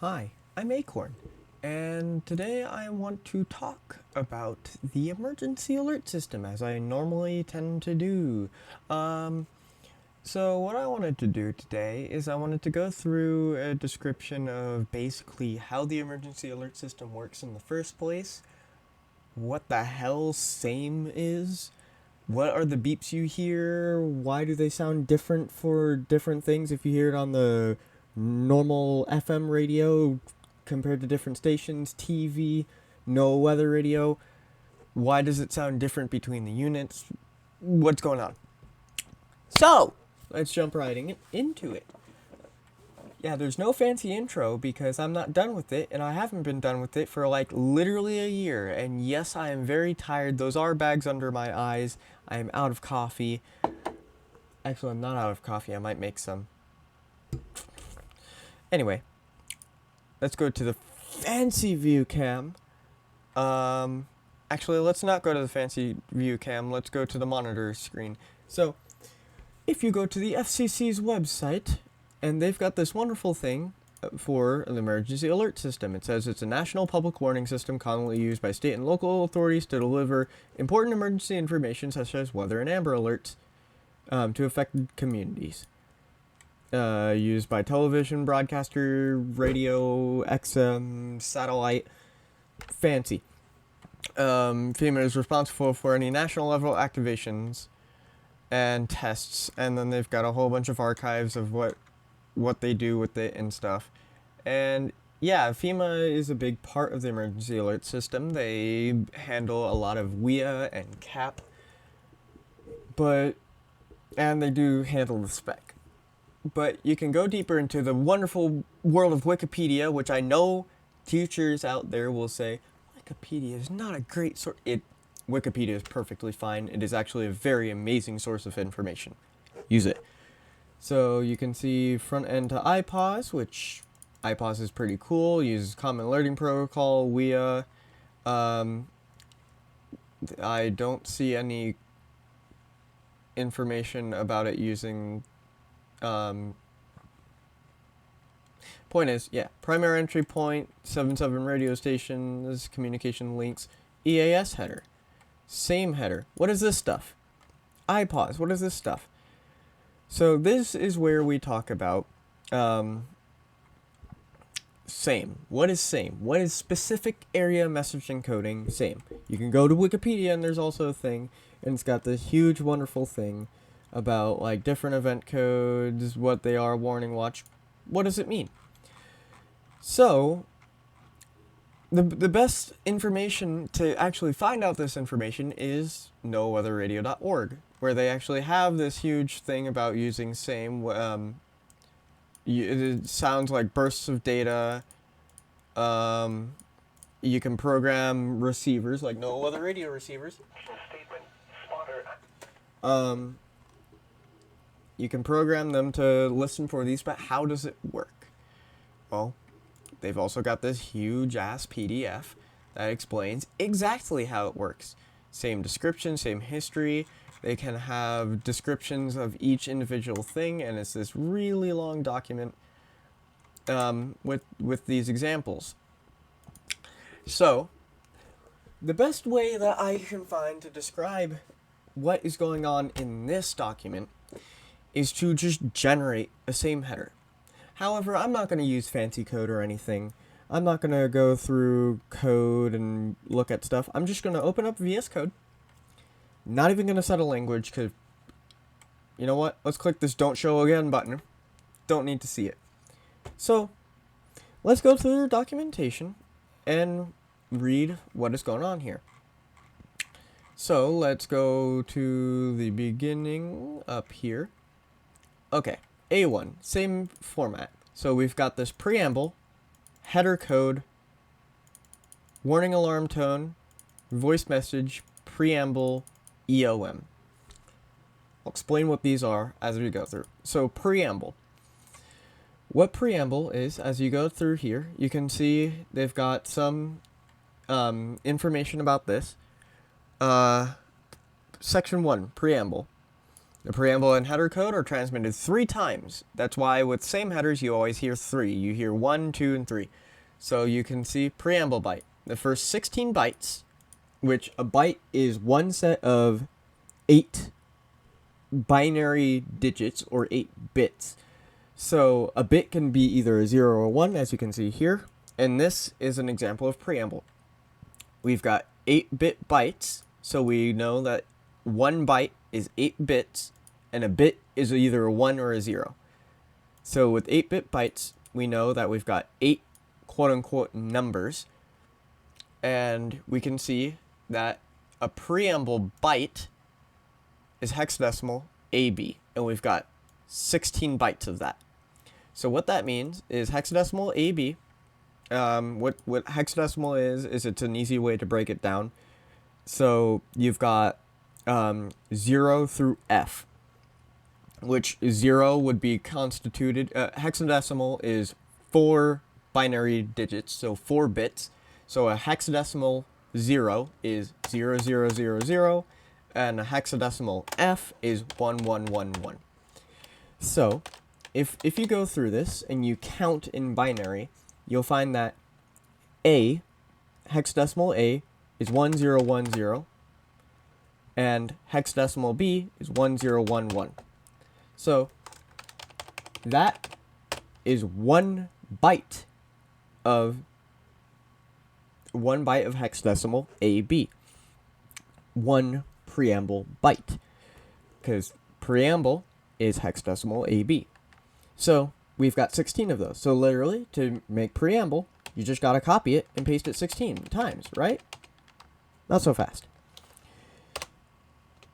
Hi, I'm Acorn, and today I want to talk about the emergency alert system as I normally tend to do. Um, so what I wanted to do today is I wanted to go through a description of basically how the emergency alert system works in the first place, what the hell SAME is, what are the beeps you hear, why do they sound different for different things if you hear it on the normal FM radio compared to different stations, TV, no weather radio, why does it sound different between the units, what's going on. So, let's jump right into it. Yeah, there's no fancy intro because I'm not done with it, and I haven't been done with it for like literally a year. And yes, I am very tired. Those are bags under my eyes. I am out of coffee. Actually, I'm not out of coffee. I might make some. Anyway, let's go to the fancy view cam. Actually, let's not go to the fancy view cam. Let's go to the monitor screen. So, if you go to the FCC's website, and they've got this wonderful thing for an emergency alert system. It says it's a national public warning system commonly used by state and local authorities to deliver important emergency information such as weather and amber alerts to affected communities. Used by television, broadcaster, radio, XM, satellite. Fancy. FEMA is responsible for any national level activations and tests, and then they've got a whole bunch of archives of what they do with it and stuff. And yeah, FEMA is a big part of the emergency alert system. They handle a lot of WEA and CAP, and they do handle the spec. But you can go deeper into the wonderful world of Wikipedia, which I know teachers out there will say, Wikipedia is not a great source. Wikipedia is perfectly fine. It is actually a very amazing source of information. Use it. So you can see front end to IPAWS, which IPAWS is pretty cool. Uses Common Alerting Protocol, WEA. I don't see any information about it using. Point is, yeah, primary entry point, 77 radio stations, communication links, EAS header, SAME header. What is this stuff? IPAWS. What is this stuff? So this is where we talk about SAME. What is SAME? What is specific area message encoding SAME? You can go to Wikipedia and there's also a thing, and it's got this huge wonderful thing about like different event codes, what they are, warning watch. What does it mean? So the best information to actually find out this information is noweatherradio.org, where they actually have this huge thing about using SAME. It sounds like bursts of data. You can program receivers, like no weather radio receivers. You can program them to listen for these, but how does it work? Well, they've also got this huge ass PDF that explains exactly how it works. Same description, same history. They can have descriptions of each individual thing, and it's this really long document with these examples. So, the best way that I can find to describe what is going on in this document is to just generate a SAME header. However, I'm not going to use fancy code or anything. I'm not going to go through code and look at stuff. I'm just going to open up VS Code. Not even going to set a language because, you know what? Let's click this Don't Show Again button. Don't need to see it. So, let's go through the documentation and read what is going on here. So, let's go to the beginning up here. Okay, A1, same format. So we've got this preamble, header code, warning alarm tone, voice message, preamble, EOM. I'll explain what these are as we go through. So preamble. What preamble is, as you go through here, you can see they've got some information about this. Section 1, preamble. The preamble and header code are transmitted 3 times. That's why with same headers you always hear 3. You hear 1, 2, and 3. So you can see preamble byte. The first 16 bytes, which a byte is one set of 8 binary digits or 8 bits. So a bit can be either a 0 or 1, as you can see here. And this is an example of preamble. We've got 8-bit bytes, so we know that 1 byte is 8 bits, and a bit is either a 1 or a 0. So with 8-bit bytes, we know that we've got 8 quote-unquote numbers, and we can see that a preamble byte is hexadecimal AB, and we've got 16 bytes of that. So what that means is hexadecimal AB, what hexadecimal is it's an easy way to break it down. So you've got 0 through F, which 0 would be constituted, hexadecimal is 4 binary digits, so 4 bits. So a hexadecimal 0 is 0, 0, 0, 0, and a hexadecimal F is 1, 1, 1, 1. So if you go through this and you count in binary, you'll find that A, hexadecimal A, is 1, 0, 1, 0, and hexadecimal B is 1, 0, 1, 1. So that is 1 byte of hexadecimal AB. 1 preamble byte, because preamble is hexadecimal AB. So we've got 16 of those. So literally, to make preamble, you just gotta copy it and paste it 16 times, right? Not so fast.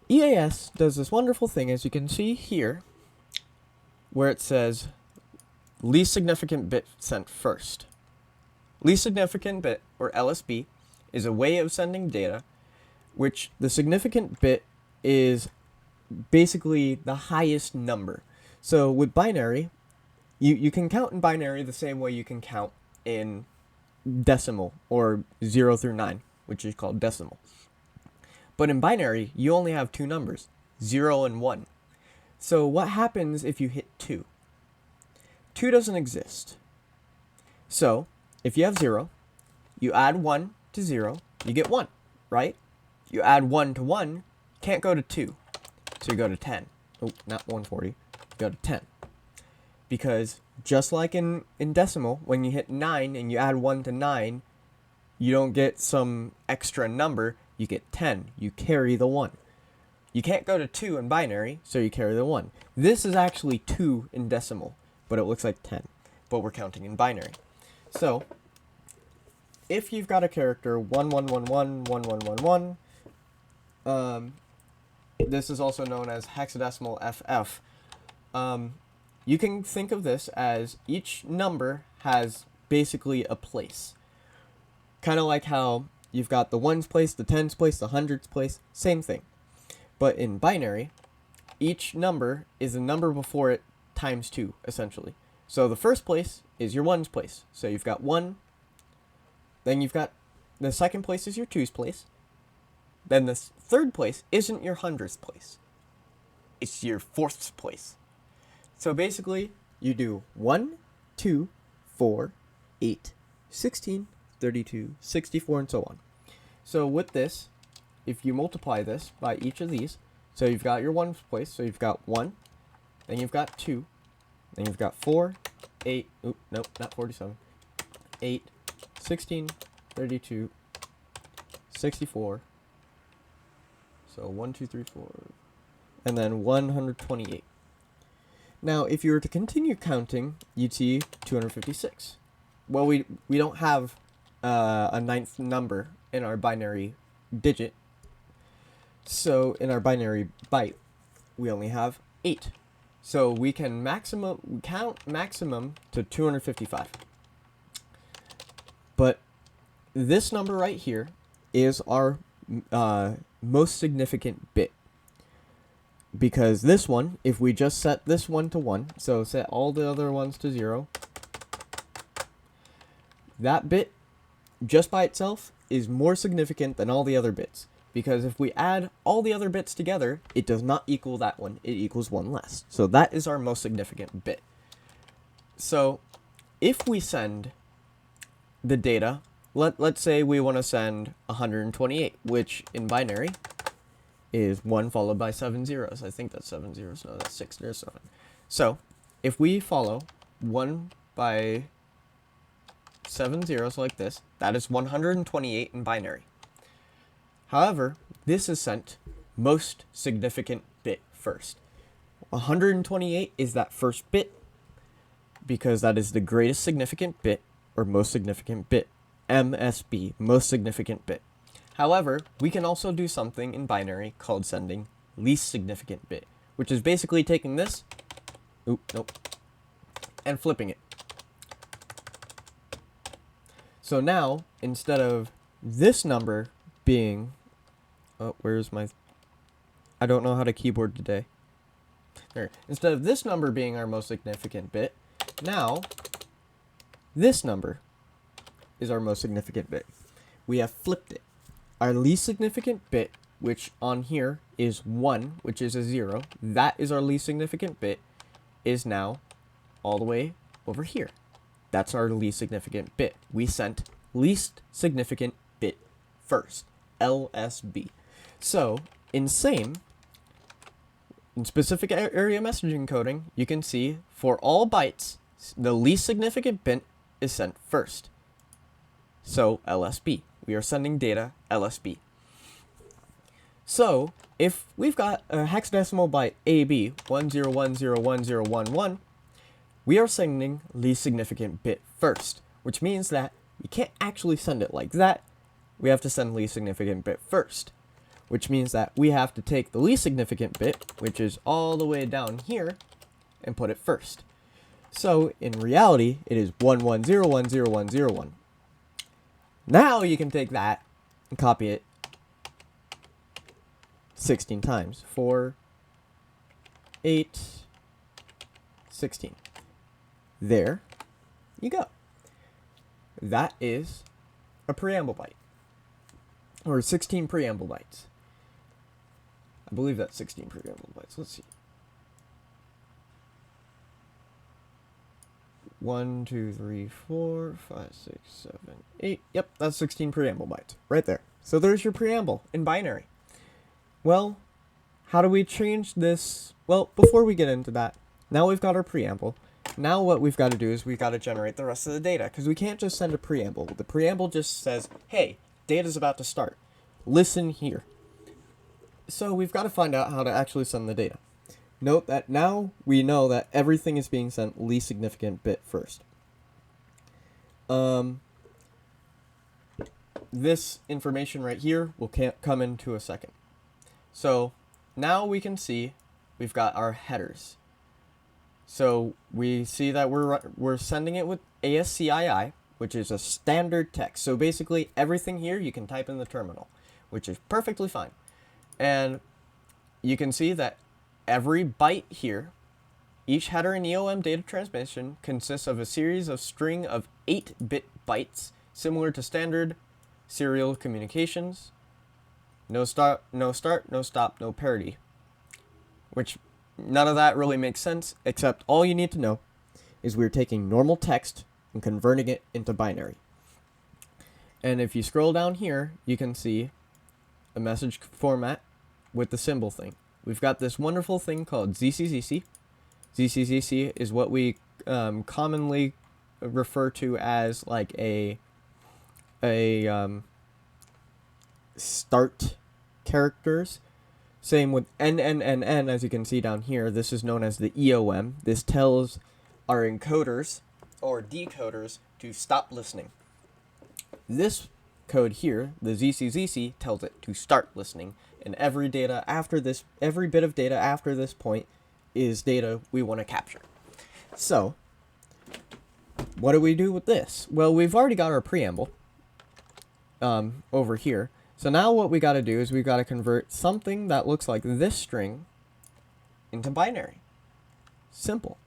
EAS does this wonderful thing, as you can see here, where it says least significant bit sent first. Least significant bit, or LSB, is a way of sending data which the significant bit is basically the highest number. So with binary, you can count in binary the same way you can count in decimal, or 0 through 9, which is called decimal. But in binary, you only have 2 numbers, 0 and 1. So what happens if you hit 2? 2 doesn't exist. So if you have 0, you add 1 to 0, you get 1, right? You add 1 to 1, can't go to 2. So you go to 10. Oh, not 140. You go to 10. Because just like in decimal, when you hit 9 and you add 1 to 9, you don't get some extra number, you get 10. You carry the 1. You can't go to 2 in binary, so you carry the 1. This is actually 2 in decimal, but it looks like 10. But we're counting in binary. So if you've got a character 1111 1111, this is also known as hexadecimal FF. You can think of this as each number has basically a place. Kind of like how you've got the ones place, the tens place, the hundreds place, same thing. But in binary, each number is a number before it times 2, essentially. So the first place is your ones place. So you've got 1, then you've got the second place is your twos place. Then the third place isn't your hundredths place. It's your fourths place. So basically, you do 1, 2, 4, 8, 16, 32, 64, and so on. So with this, if you multiply this by each of these, so you've got your ones place, so you've got 1, then you've got 2, then you've got 4, 8, oop, nope, not 47, 8, 16, 32, 64, so 1, 2, 3, 4, and then 128. Now, if you were to continue counting, you'd see 256. Well, we don't have a 9th number in our binary digit, so in our binary byte, we only have 8. So we can count maximum to 255. But this number right here is our most significant bit. Because this one, if we just set this one to 1, so set all the other ones to 0, that bit, just by itself, is more significant than all the other bits. because if we add all the other bits together, it does not equal that one. It equals one less. So that is our most significant bit. So if we send the data, let's say we want to send 128, which in binary is 1 followed by 7 zeros. I think that's 7 zeros. No, that's 6 zeros, 7. So if we follow 1 by 7 zeros like this, that is 128 in binary. However, this is sent most significant bit first. 128 is that first bit because that is the greatest significant bit or most significant bit. MSB, most significant bit. However, we can also do something in binary called sending least significant bit, which is basically taking this, and flipping it. So now, instead of this number being, I don't know how to keyboard today. There. Instead of this number being our most significant bit, now this number is our most significant bit. We have flipped it. Our least significant bit, which on here is 1, which is a 0, that is our least significant bit, is now all the way over here. That's our least significant bit. We sent least significant bit first, LSB. So, in SAME, in specific area message encoding, you can see for all bytes, the least significant bit is sent first. So, LSB. We are sending data LSB. So, if we've got a hexadecimal byte AB, 10101011, we are sending least significant bit first, which means that we can't actually send it like that. We have to send least significant bit first, which means that we have to take the least significant bit, which is all the way down here, and put it first. So, in reality, it is 11010101. Now you can take that and copy it 16 times. 4, 8, 16. There you go. That is a preamble byte. Or 16 preamble bytes. I believe that's 16 preamble bytes. Let's see. 1, 2, 3, 4, 5, 6, 7, 8. Yep, that's 16 preamble bytes. Right there. So there's your preamble in binary. Well, how do we change this? Well, before we get into that, now we've got our preamble. Now what we've got to do is we've got to generate the rest of the data, because we can't just send a preamble. The preamble just says, hey, data's about to start. Listen here. So we've got to find out how to actually send the data. Note that now we know that everything is being sent least significant bit first. This information right here will come into a second. So now we can see we've got our headers. So we see that we're sending it with ASCII, which is a standard text. So basically everything here you can type in the terminal, which is perfectly fine. And you can see that every byte here, each header in EOM data transmission consists of a series of string of 8-bit bytes, similar to standard serial communications. No start, no stop, no parity. Which none of that really makes sense, except all you need to know is we're taking normal text and converting it into binary. And if you scroll down here, you can see a message format with the symbol thing. We've got this wonderful thing called ZCZC. ZCZC is what we commonly refer to as like a start characters. Same with NNNN, as you can see down here. This is known as the EOM. This tells our encoders or decoders to stop listening. This code here, the ZCZC, tells it to start listening. And every bit of data after this point is data we want to capture. So, what do we do with this? Well, we've already got our preamble over here. So now what we got to do is we've got to convert something that looks like this string into binary. Simple.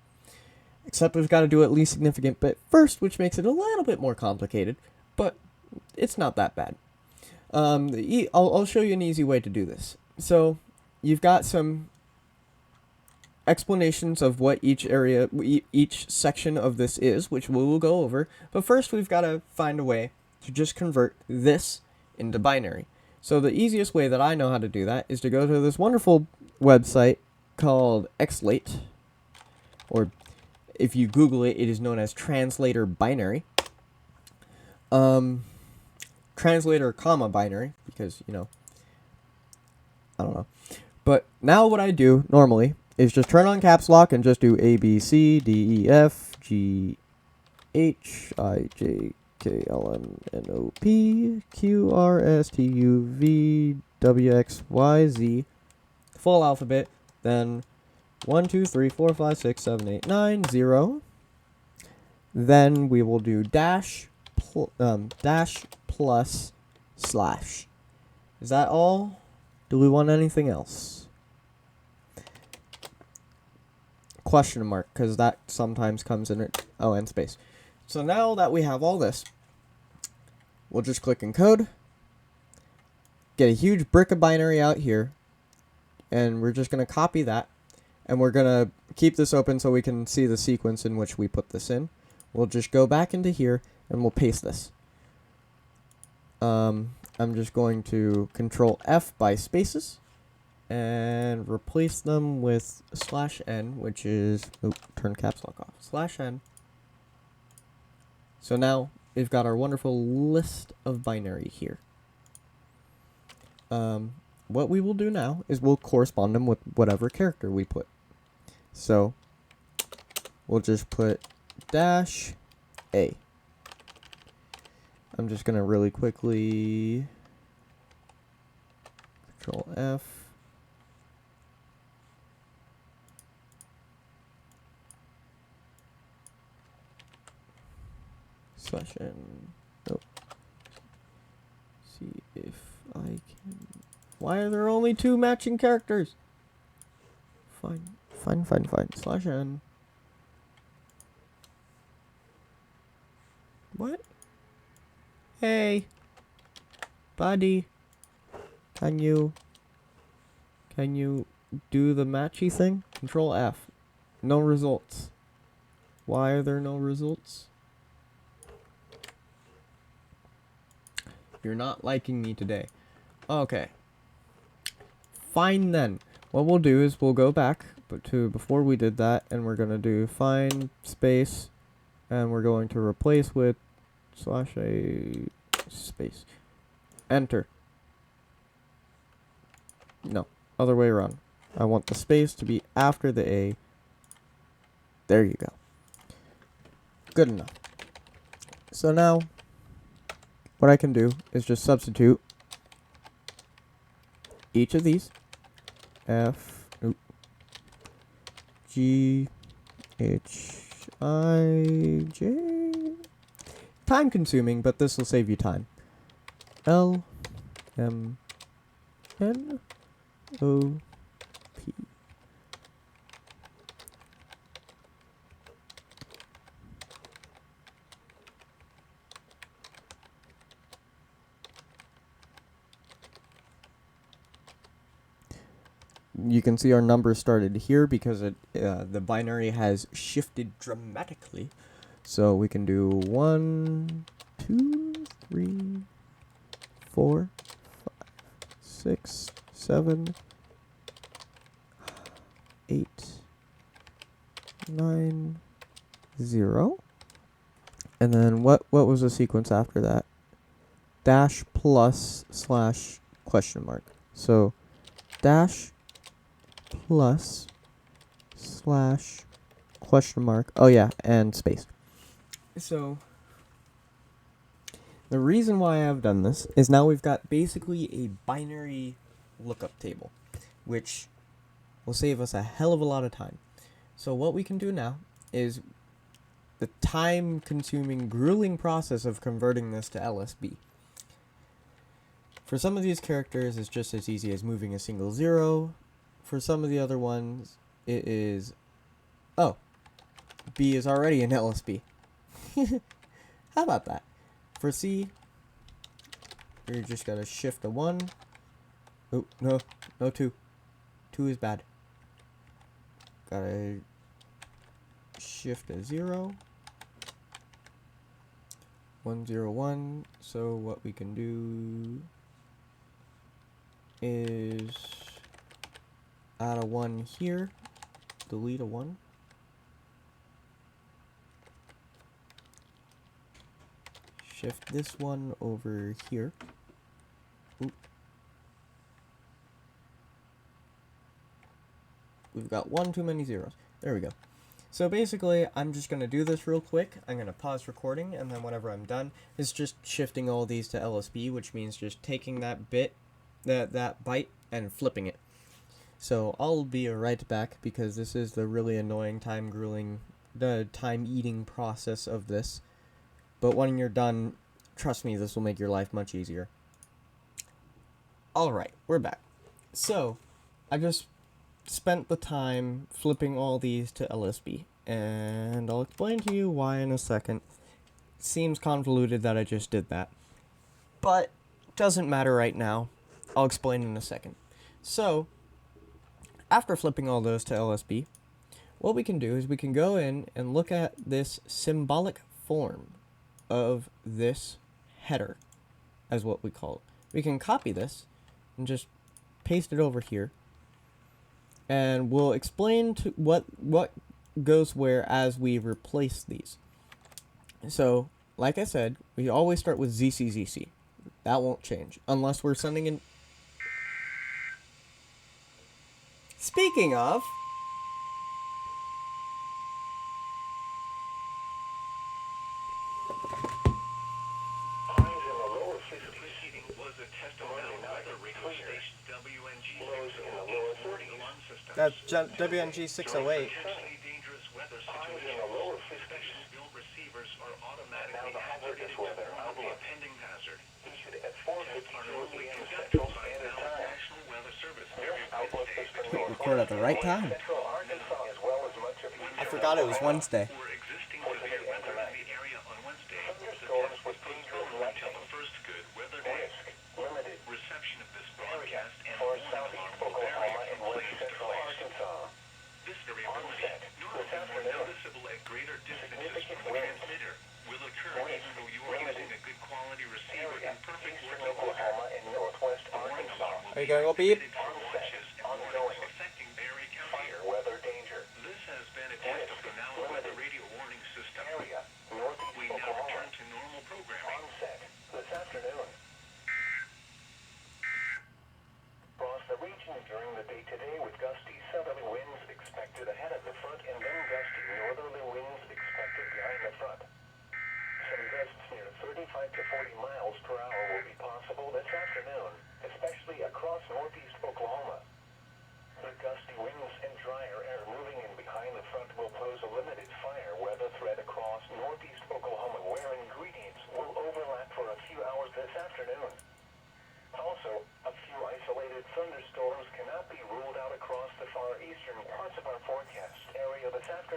Except we've got to do at least significant bit first, which makes it a little bit more complicated, but it's not that bad. I'll show you an easy way to do this. So you've got some explanations of what each section of this is, which we will go over. But first, we've got to find a way to just convert this into binary. So the easiest way that I know how to do that is to go to this wonderful website called Xlate, or if you Google it, it is known as Translator Binary. Translator comma binary, because, you know, I don't know. But now what I do normally is just turn on caps lock and just do A, B, C, D, E, F, G, H, I, J, K, L, M, N, O, P, Q, R, S, T, U, V, W, X, Y, Z, full alphabet, then 1, 2, 3, 4, 5, 6, 7, 8, 9, 0. Then we will do dash plus slash. Is that all? Do we want anything else? Question mark, because that sometimes comes in it. Oh, and space. So now that we have all this, we'll just click encode, get a huge brick of binary out here, and we're just going to copy that, and we're going to keep this open so we can see the sequence in which we put this in. We'll just go back into here, and we'll paste this. I'm just going to Control F by spaces and replace them with /n, which is, turn caps lock off, /n. So now we've got our wonderful list of binary here. What we will do now is we'll correspond them with whatever character we put. So we'll just put -A. I'm just going to really quickly Control F. /n. Nope. See if I can. Why are there only 2 matching characters? Fine. /n. What? Hey, buddy, can you do the matchy thing? Control F. No results. Why are there no results? You're not liking me today. Okay. Fine then. What we'll do is we'll go back to before we did that, and we're gonna do find space, and we're going to replace with /a space. Enter. No, other way around. I want the space to be after the A. There you go. Good enough. So now, what I can do is just substitute each of these. F, G, H, I, J. Time consuming, but this will save you time. L, M, N, O, P. You can see our number started here because the binary has shifted dramatically. So we can do 1, 2, 3, 4, 5, 6, 7, 8, 9, 0. And then what was the sequence after that? Dash plus slash question mark. So dash plus slash question mark. Oh yeah, and space. So the reason why I've done this is now we've got basically a binary lookup table, which will save us a hell of a lot of time. So what we can do now is the time-consuming, grueling process of converting this to LSB. For some of these characters, it's just as easy as moving a single 0. For some of the other ones, it is... Oh, B is already an LSB. How about that? For C, You just gotta shift a 1. Oh, no, no 2. 2 is bad. Gotta shift a 0. 1 0 1. So what we can do is add a 1 here, delete a 1. Shift this one over here. Oop. We've got 1 too many zeros. There we go. So basically, I'm just going to do this real quick. I'm going to pause recording, and then whenever I'm done, it's just shifting all these to LSB, which means just taking that bit, that byte, and flipping it. So I'll be right back, because this is the really annoying, the time-eating process of this. But when you're done, trust me, this will make your life much easier. Alright, we're back. So, I just spent the time flipping all these to LSB, and I'll explain to you why in a second. It seems convoluted that I just did that, but doesn't matter right now. I'll explain in a second. So, after flipping all those to LSB, what we can do is we can go in and look at this symbolic form of this header, as what we call it. We can copy this and just paste it over here, and we'll explain to what goes where as we replace these. So, like I said, we always start with ZCZC. That won't change unless we're sending in. Speaking of, that's WNG 608. Record at the right time. I forgot it was Wednesday. Are you going to go beep?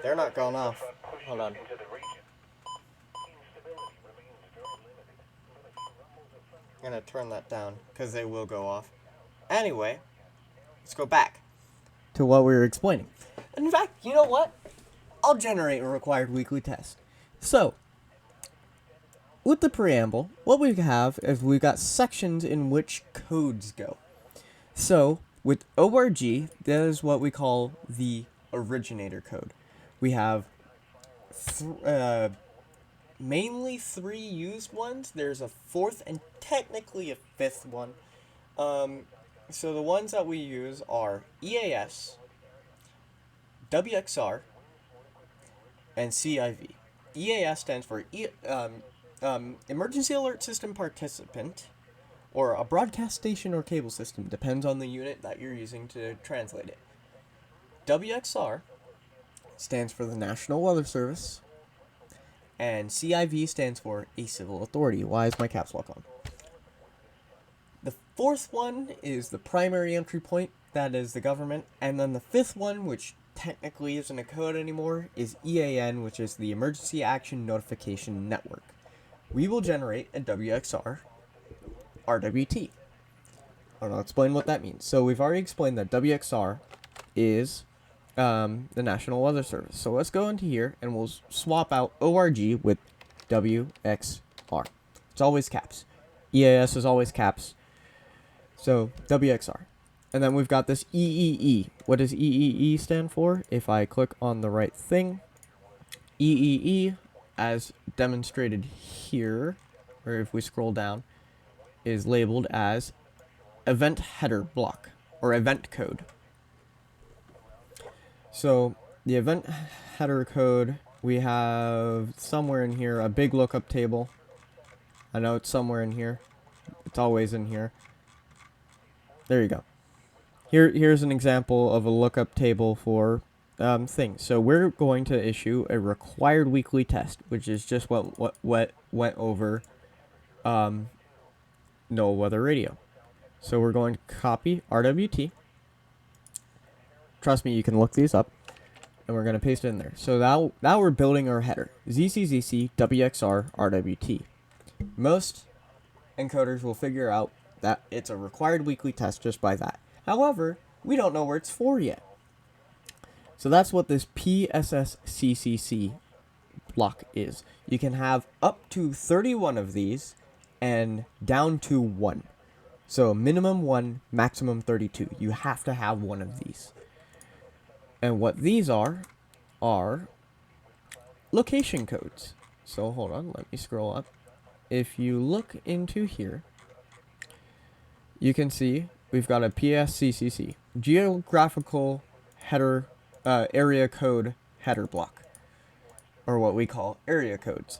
They're not going off. Hold on. I'm gonna turn that down, because they will go off. Anyway, let's go back to what we were explaining. In fact, you know what? I'll generate a required weekly test. So, with the preamble, what we have is we've got sections in which codes go. So, with ORG, that is what we call the Originator Code. We have mainly 3 used ones. There's a 4th and technically a 5th one. So the ones that we use are EAS, WXR, and CIV. EAS stands for Emergency Alert System Participant, or a broadcast station or cable system, depends on the unit that you're using to translate it. WXR stands for the National Weather Service, and CIV stands for a civil authority. Why is my caps lock on? The 4th one is the primary entry point, that is the government, and then the 5th one, which technically isn't a code anymore, is EAN, which is the Emergency Action Notification Network. We will generate a WXR RWT. And I'll explain what that means. So we've already explained that WXR is the National Weather Service. So let's go into here and we'll swap out ORG with WXR. It's always caps. EAS is always caps. So WXR. And then we've got this EEE. What does EEE stand for? If I click on the right thing, EEE, as demonstrated here, or if we scroll down, is labeled as event header block, or event code. So the event header code, we have somewhere in here a big lookup table. I know it's somewhere in here. It's always in here. There you go. Here's an example of a lookup table for things. So we're going to issue a required weekly test, which is just what went over NOAA Weather Radio. So we're going to copy RWT. Trust me, you can look these up. And we're going to paste it in there. So now we're building our header. ZCZC WXR RWT. Most encoders will figure out that it's a required weekly test just by that. However, we don't know where it's for yet. So that's what this PSSCCC block is. You can have up to 31 of these and down to 1. So minimum 1, maximum 32. You have to have one of these. And what these are location codes. So hold on, let me scroll up. If you look into here, you can see we've got a PSCCC, geographical header, area code header block, or what we call area codes.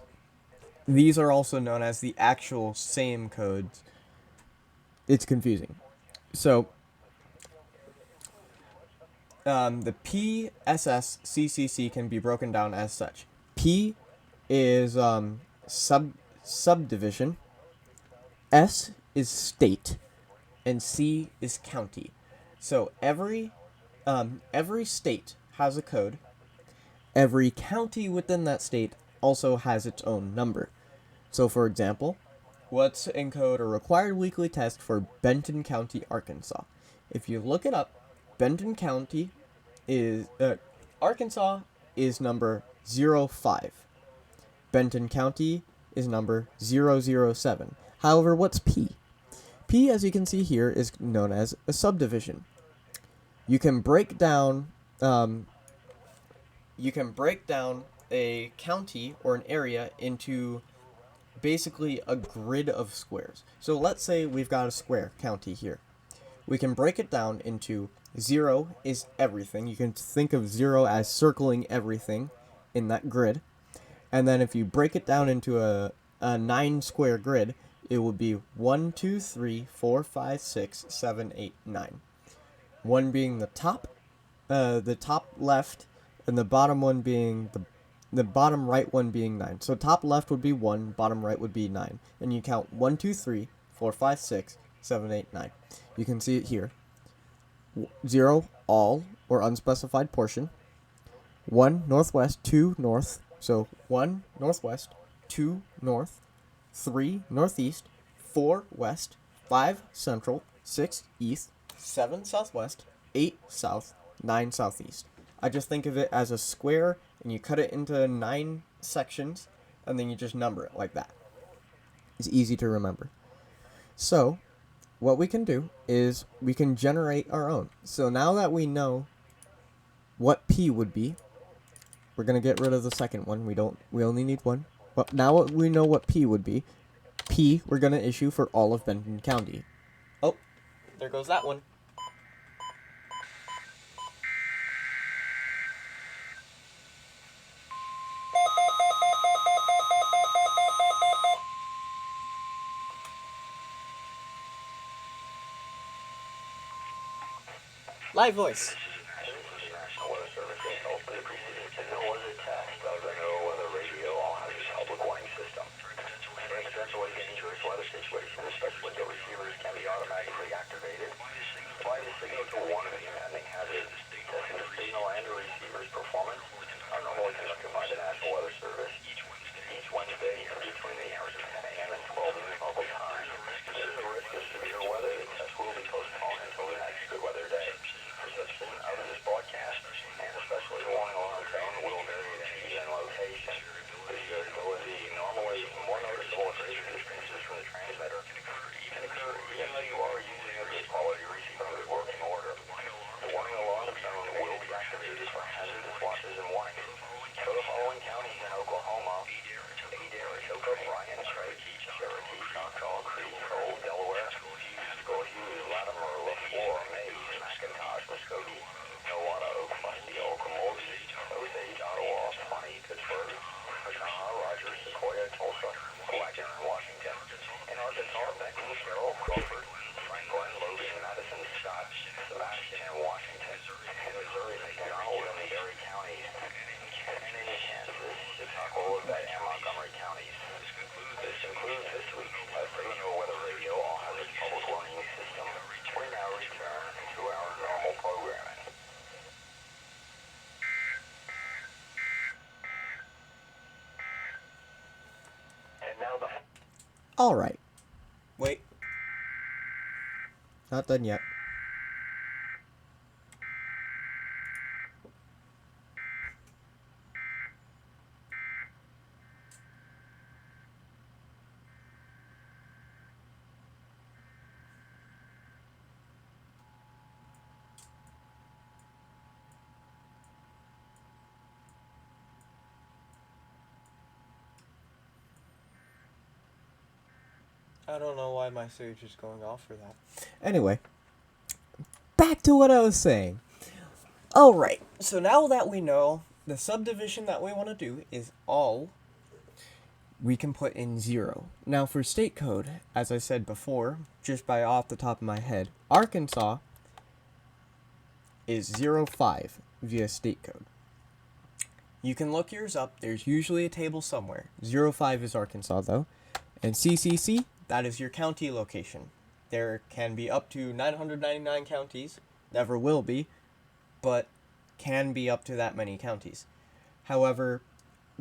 These are also known as the actual SAME codes. It's confusing. So the PSSCCC can be broken down as such. P is subdivision, S is state, and C is county. So every state has a code. Every county within that state also has its own number. So for example, let's encode a required weekly test for Benton County, Arkansas. If you look it up, Benton County is Arkansas is number 05. Benton County is number 007. However, what's P? P, as you can see here, is known as a subdivision. You can break down a county or an area into basically a grid of squares. So let's say we've got a square county here. We can break it down into 0 is everything. You can think of 0 as circling everything in that grid. And then if you break it down into a 9 square grid, it would be 1, 2, 3, 4, 5, 6, 7, 8, 9. 1 being the top left, and the bottom one being the bottom right one being 9. So top left would be 1, bottom right would be 9. And you count 1, 2, 3, 4, 5, 6, 7, 8, 9. You can see it here. 0, all, or unspecified portion. 1, northwest, 2, north. So 1, northwest, 2, north, 3, northeast, 4, west, 5, central, 6, east, 7, southwest, 8, south, 9, southeast. I just think of it as a square, and you cut it into 9 sections, and then you just number it like that. It's easy to remember. So what we can do is we can generate our own. So now that we know what P would be, we're going to get rid of the second one. We only need one. But now we know what P would be. P we're going to issue for all of Benton County. Oh, there goes that one. Live voice. National Weather Service openly preceded to no other test of the NOAA Weather Radio on-house public warning system. In potential dangerous weather situations, especially the receivers can be automatically activated. Apply the signal to warn of impending hazard. Testing the signal and the receiver's performance are normally conducted by the National Weather Service each Wednesday between the hours of 10 a.m. and 12 noon local time. This is a risk Alright. Wait. Not done yet. I don't know why my stage is going off for that. Anyway, back to what I was saying. Alright, so now that we know the subdivision that we want to do is all, we can put in 0. Now for state code, as I said before, just by off the top of my head, Arkansas is 05 via state code. You can look yours up. There's usually a table somewhere. 05 is Arkansas though. And CCC, that is your county location. There can be up to 999 counties. Never will be, but can be up to that many counties. However,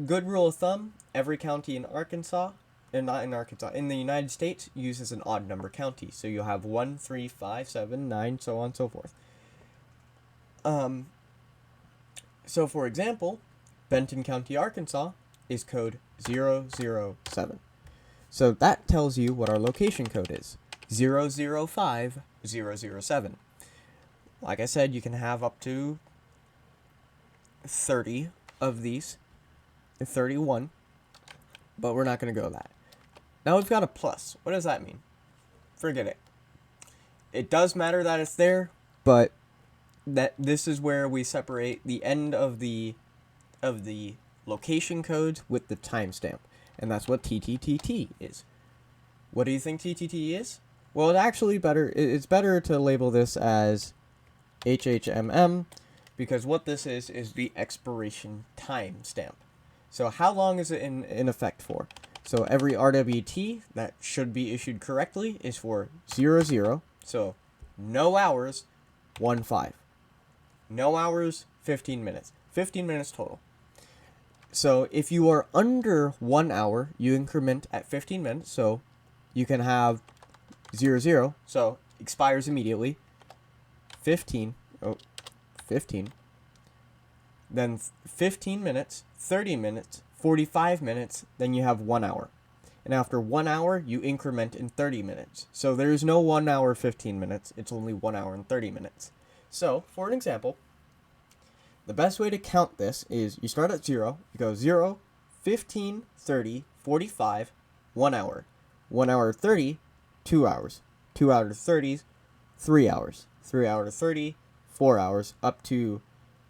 good rule of thumb, every county in Arkansas, and not in Arkansas, in the United States, uses an odd number county. So you'll have 1, 3, 5, 7, 9, so on and so forth. So for example, Benton County, Arkansas is code 007. So that tells you what our location code is, 005007. Like I said, you can have up to 30 of these, 31, but we're not going to go that. Now we've got a plus. What does that mean? Forget it. It does matter that it's there, but that this is where we separate the end of the location codes with the timestamp, and that's what TTTT is. What do you think TTT is? Well, it's better to label this as HHMM, because what this is the expiration timestamp. So how long is it in effect for? So every RWT that should be issued correctly is for 00, so no hours, 15. No hours, 15 minutes. 15 minutes total. So if you are under 1 hour, you increment at 15 minutes. So you can have 00, so expires immediately. 15. Then 15 minutes, 30 minutes, 45 minutes, then you have 1 hour. And after 1 hour, you increment in 30 minutes. So there's no 1 hour, 15 minutes. It's only 1 hour and 30 minutes. So, for an example, the best way to count this is you start at 0, you go 0, 15, 30, 45, 1 hour. 1 hour 30, 2 hours. 2 hour 30, 3 hours. 3 hour 30, 4 hours, up to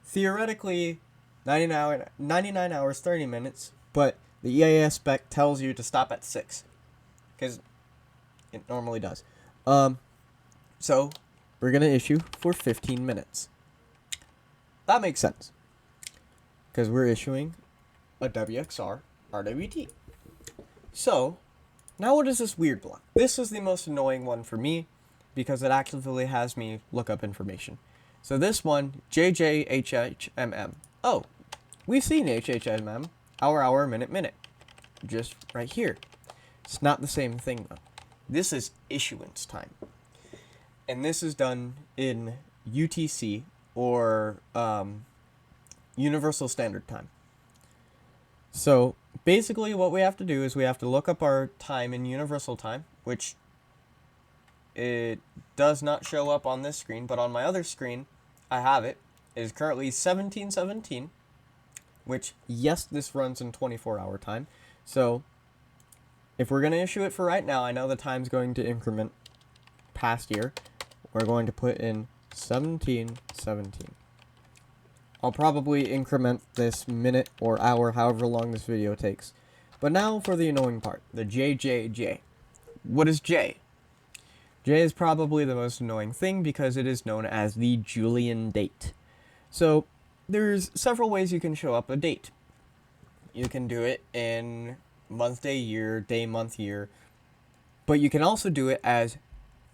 theoretically 99 hours, 30 minutes, but the EAS spec tells you to stop at 6, because it normally does. So we're going to issue for 15 minutes. That makes sense, because we're issuing a WXR RWT. So, now what is this weird block? This is the most annoying one for me, because it actively has me look up information. So this one, JJHHMM. Oh, we've seen HHMM, hour, minute. Just right here. It's not the same thing, though. This is issuance time. And this is done in UTC, or Universal Standard Time. So basically what we have to do is we have to look up our time in Universal Time, which it does not show up on this screen, but on my other screen, I have it. It is currently 17:17, which, yes, this runs in 24-hour time. So if we're going to issue it for right now, I know the time's going to increment past year. We're going to put in 17:17. I'll probably increment this minute or hour, however long this video takes. But now for the annoying part, the JJJ. What is J? J is probably the most annoying thing because it is known as the Julian date. So there's several ways you can show up a date. You can do it in month, day, month, year. But you can also do it as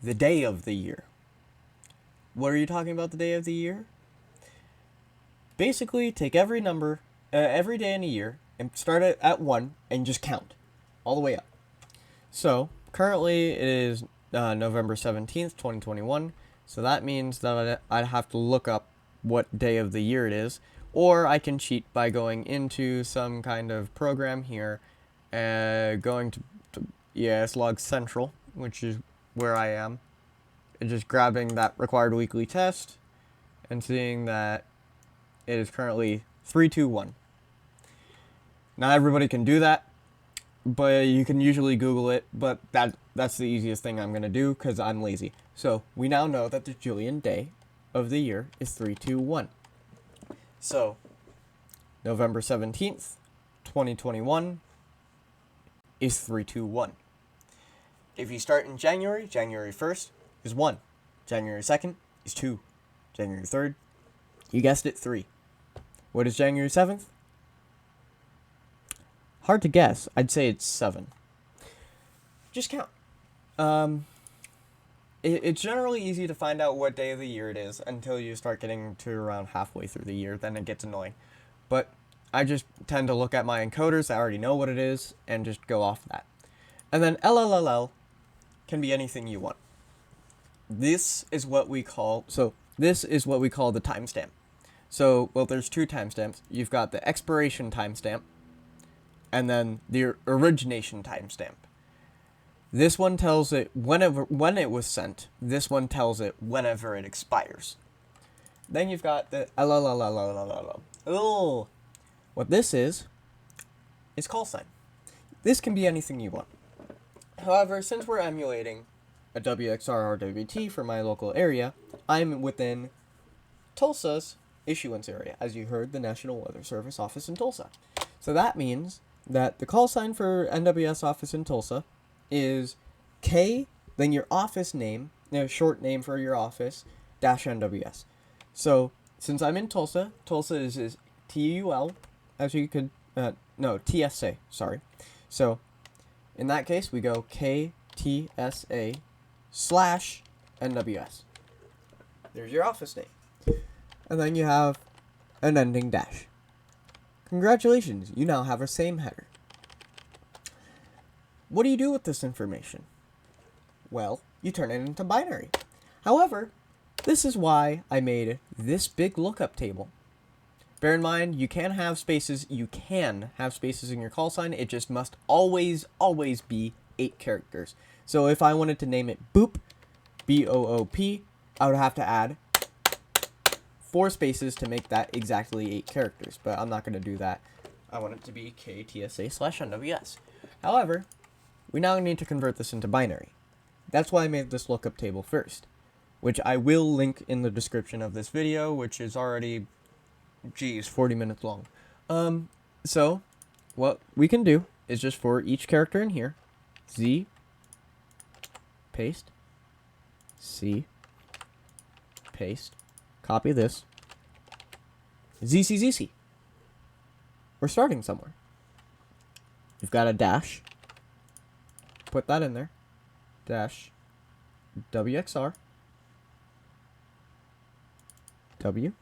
the day of the year. What are you talking about, the day of the year? Basically, take every number, every day in a year, and start it at 1, and just count all the way up. So, currently it is November 17th, 2021. So that means that I'd have to look up what day of the year it is. Or I can cheat by going into some kind of program here, going to EAS Log Central, which is where I am, and just grabbing that required weekly test and seeing that it is currently 321. Not everybody can do that, but you can usually Google it, but that's the easiest thing I'm going to do because I'm lazy. So we now know that the Julian day of the year is 321. So November 17th, 2021 is 321. If you start in January, January 1st is 1. January 2nd is 2. January 3rd, you guessed it, 3. What is January 7th? Hard to guess. I'd say it's 7. Just count. It's generally easy to find out what day of the year it is until you start getting to around halfway through the year. Then it gets annoying. But I just tend to look at my encoders. I already know what it is and just go off that. And then LLLL can be anything you want. This is what we call the timestamp. So, well, there's 2 timestamps. You've got the expiration timestamp and then the origination timestamp. This one tells it when it was sent. This one tells it whenever it expires. Then you've got the oh, what this is call sign. This can be anything you want. However, since we're emulating a WXR RWT for my local area, I'm within Tulsa's issuance area. As you heard, the National Weather Service office in Tulsa. So that means that the call sign for NWS office in Tulsa is K, then your office name, short name for your office, dash NWS. So, since I'm in Tulsa, Tulsa is TUL, as you could, TSA, sorry. So, in that case, we go KTSA / NWS. There's your office name. And then you have an ending dash. Congratulations, you now have a SAME header. What do you do with this information? Well, you turn it into binary. However, this is why I made this big lookup table. Bear in mind, you can have spaces in your call sign. It just must always be 8 characters. So if I wanted to name it Boop, B-O-O-P, I would have to add 4 spaces to make that exactly 8 characters. But I'm not going to do that. I want it to be KTSA / NWS. However, we now need to convert this into binary. That's why I made this lookup table first, which I will link in the description of this video, which is already, 40 minutes long. So what we can do is just for each character in here, Z, paste, C, paste, copy this, ZCZC. We're starting somewhere. You've got a dash. Put that in there. Dash WXR W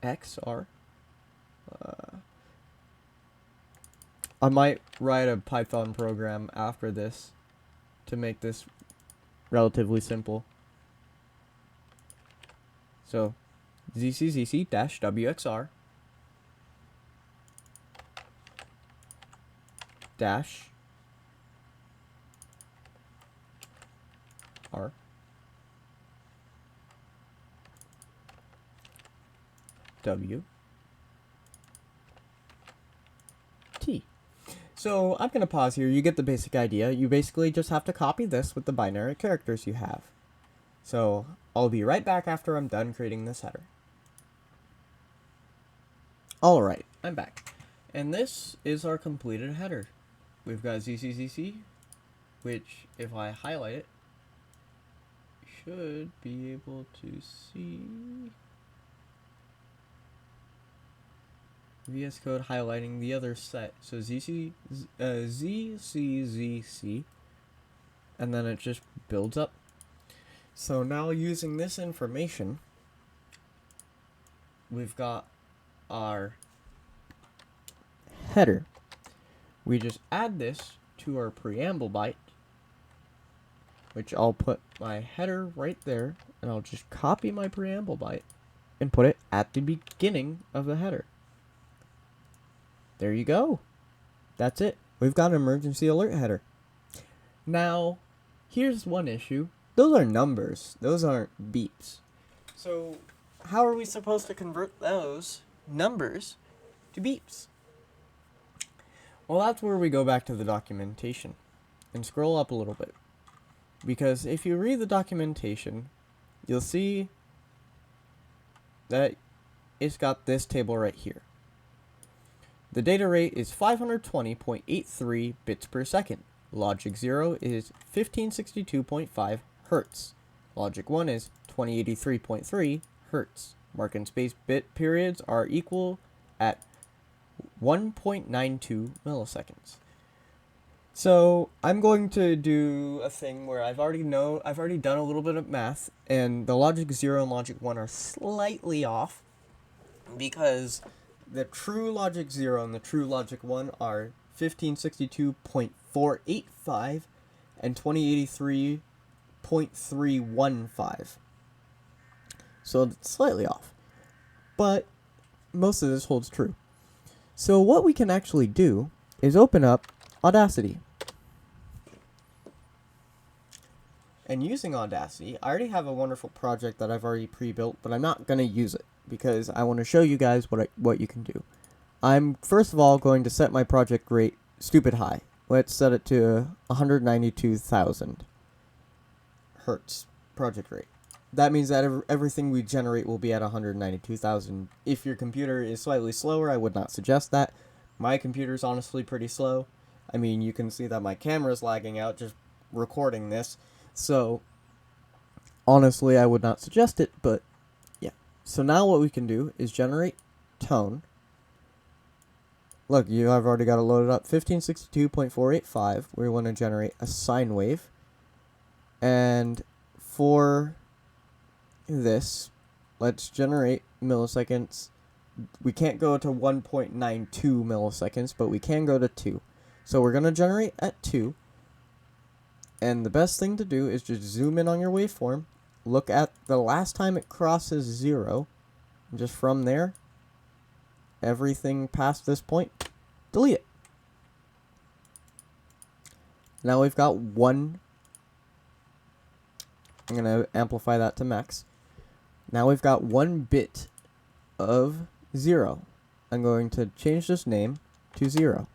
XR. I might write a Python program after this to make this relatively simple. So ZCZC dash WXR dash R W T. So I'm going to pause here. You get the basic idea. You basically just have to copy this with the binary characters you have. So I'll be right back after I'm done creating this header. Alright, I'm back. And this is our completed header. We've got ZCZC, which if I highlight it, should be able to see VS Code highlighting the other set. So ZCZC, and then it just builds up. So now using this information, we've got our header. we just add this to our preamble byte, which I'll put my header right there, and I'll just copy my preamble byte and put it at the beginning of the header. There you go. That's it. We've got an emergency alert header. Now, here's one issue. Those are numbers. Those aren't beeps. So, how are we supposed to convert those numbers to beeps? Well, that's where we go back to the documentation and scroll up a little bit. Because if you read the documentation, you'll see that it's got this table right here. The data rate is 520.83 bits per second. Logic 0 is 1562.5 Hertz. Logic 1 is 2083.3 Hertz. Mark and space bit periods are equal at 1.92 milliseconds. So I'm going to do a thing where I've already done a little bit of math, and the logic 0 and logic 1 are slightly off because the true logic 0 and the true logic 1 are 1562.485 and 2083.315. So it's slightly off, but most of this holds true. So what we can actually do is open up Audacity. And using Audacity, I already have a wonderful project that I've already pre-built, but I'm not going to use it because I want to show you guys what you can do. I'm first of all going to set my project rate stupid high. Let's set it to 192,000 Hertz project rate. That means that everything we generate will be at 192,000. If your computer is slightly slower, I would not suggest that. My computer is honestly pretty slow. I mean, you can see that my camera is lagging out just recording this. So, honestly, I would not suggest it, but yeah. So now what we can do is generate tone. Look, I've already got it loaded up. 1562.485. We want to generate a sine wave. And for this, let's generate milliseconds. We can't go to 1.92 milliseconds, but we can go to 2. So we're going to generate at 2. And the best thing to do is just zoom in on your waveform, look at the last time it crosses 0, and just from there, everything past this point, delete it. Now we've got one. I'm going to amplify that to max. Now we've got 1 bit of 0. I'm going to change this name to 0.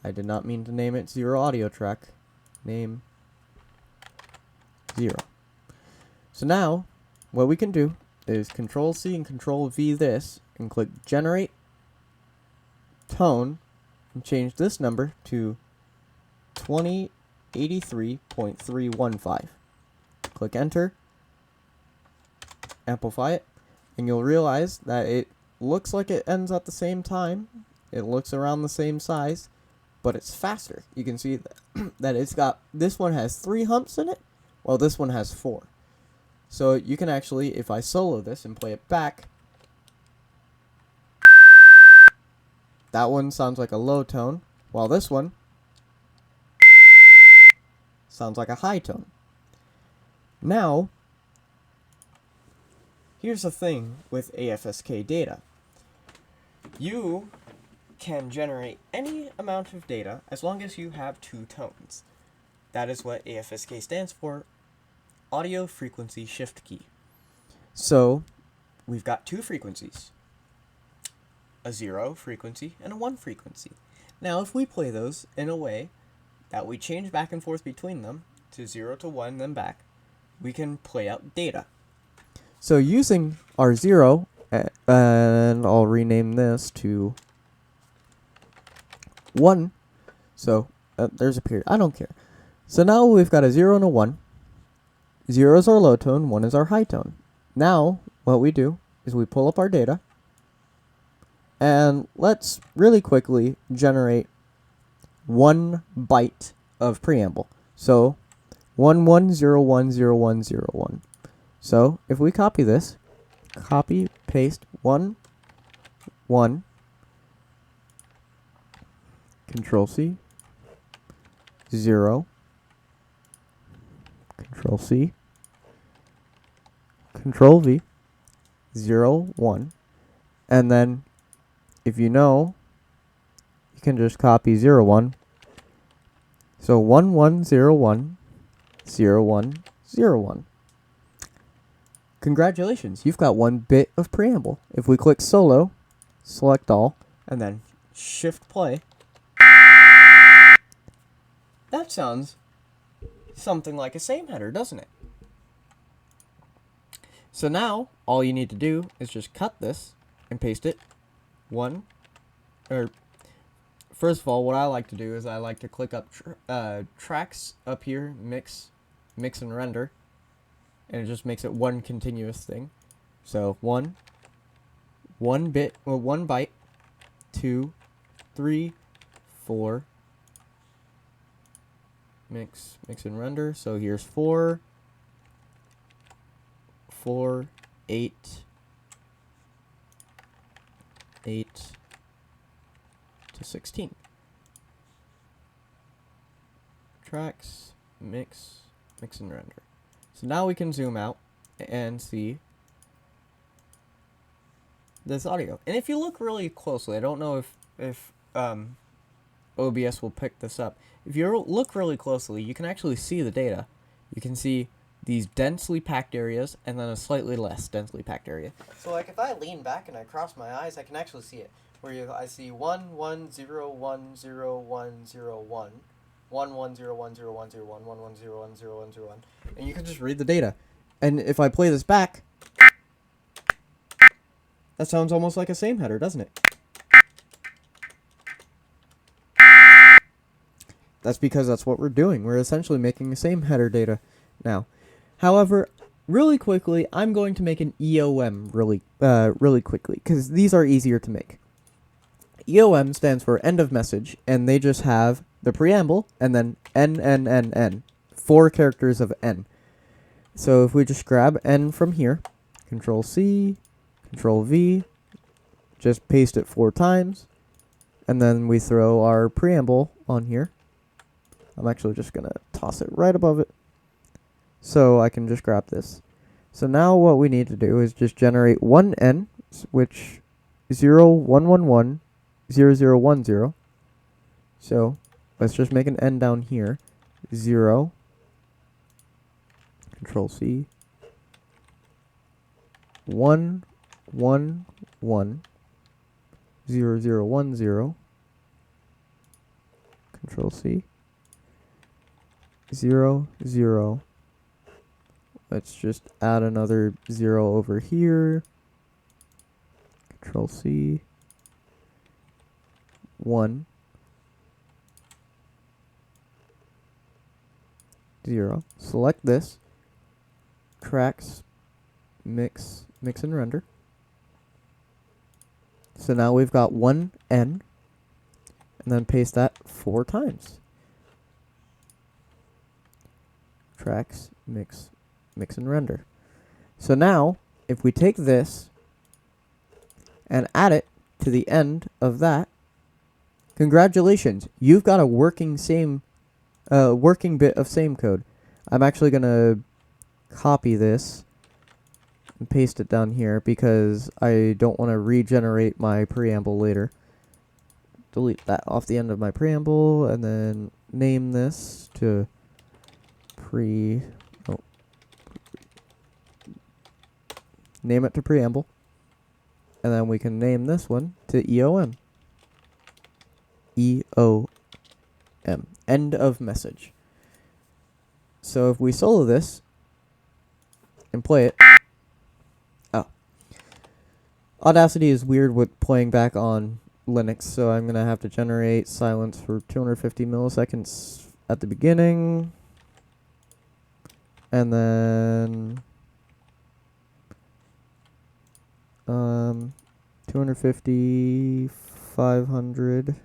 I did not mean to name it 0 audio track. Name 0. So now, what we can do is Control C and Control V this, and click Generate Tone, and change this number to 2083.315. Click Enter, amplify it, and you'll realize that it looks like it ends at the same time. It looks around the same size, but it's faster. You can see that it's got, this one has 3 humps in it, while this one has 4. So you can actually, if I solo this and play it back, that one sounds like a low tone, while this one sounds like a high tone. Now, here's the thing with AFSK data. You can generate any amount of data as long as you have 2 tones. That is what AFSK stands for, Audio Frequency Shift Key. So, we've got 2 frequencies, a 0 frequency and a 1 frequency. Now, if we play those in a way that we change back and forth between them, to 0 to 1, then back, we can play out data. So, using our 0, and I'll rename this to 1. So, there's a period. I don't care. So now we've got a 0 and a 1. 0 is our low tone, 1 is our high tone. Now, what we do is we pull up our data, and let's really quickly generate 1 byte of preamble. So, 11010101. So, if we copy this, copy, paste 1, 1, Control C, 0, Control C, Control V, 0, 1, and then if you know, you can just copy 0, 1. So 1, 1, 0, 1, 0, 1, 0, 1. Congratulations, you've got 1 bit of preamble. If we click solo, select all, and then shift play, that sounds something like a same header, doesn't it? So now, all you need to do is just cut this and paste it. First of all, what I like to do is I like to click up tracks up here, mix and render, and it just makes it one continuous thing. So one byte, 2, 3, 4, mix and render. So here's 4, 8, 8 to 16. Tracks, mix and render. So now we can zoom out and see this audio. And if you look really closely, I don't know if OBS will pick this up. If you look really closely, you can actually see the data. You can see these densely packed areas and then a slightly less densely packed area. So like if I lean back and I cross my eyes, I can actually see it. I see 1 1 0 1 0 1 0 1 1 1 0 1 0 1 0 1 1 1 0 1 0 1 0 1, and you can just read the data. And if I play this back, that sounds almost like a same header, doesn't it? That's because that's what we're doing. We're essentially making the same header data now. However, really quickly, I'm going to make an EOM really quickly, because these are easier to make. EOM stands for end of message, and they just have the preamble and then N. 4 characters of N. So if we just grab N from here, Control C, Control V, just paste it 4 times, and then we throw our preamble on here. I'm actually just going to toss it right above it, so I can just grab this. So now what we need to do is just generate one N, which 0, 1, 1, 1, 0, 0, 1, 0. So let's just make an N down here. 0, Control C, 1, 1, 1, 0, 0, 1, 0, Control C, 0, 0. Let's just add another 0 over here. Control C, 1, 0. Select this. Tracks, mix and render. So now we've got one N, and then paste that 4 times. Tracks, mix and render. So now, if we take this and add it to the end of that, congratulations, you've got a working bit of same code. I'm actually gonna copy this and paste it down here because I don't want to regenerate my preamble later. Delete that off the end of my preamble and then name this to name it to preamble, and then we can name this one to EOM. EOM, end of message. So if we solo this and play it, Audacity is weird with playing back on Linux, so I'm gonna have to generate silence for 250 milliseconds at the beginning, and then 250, 500.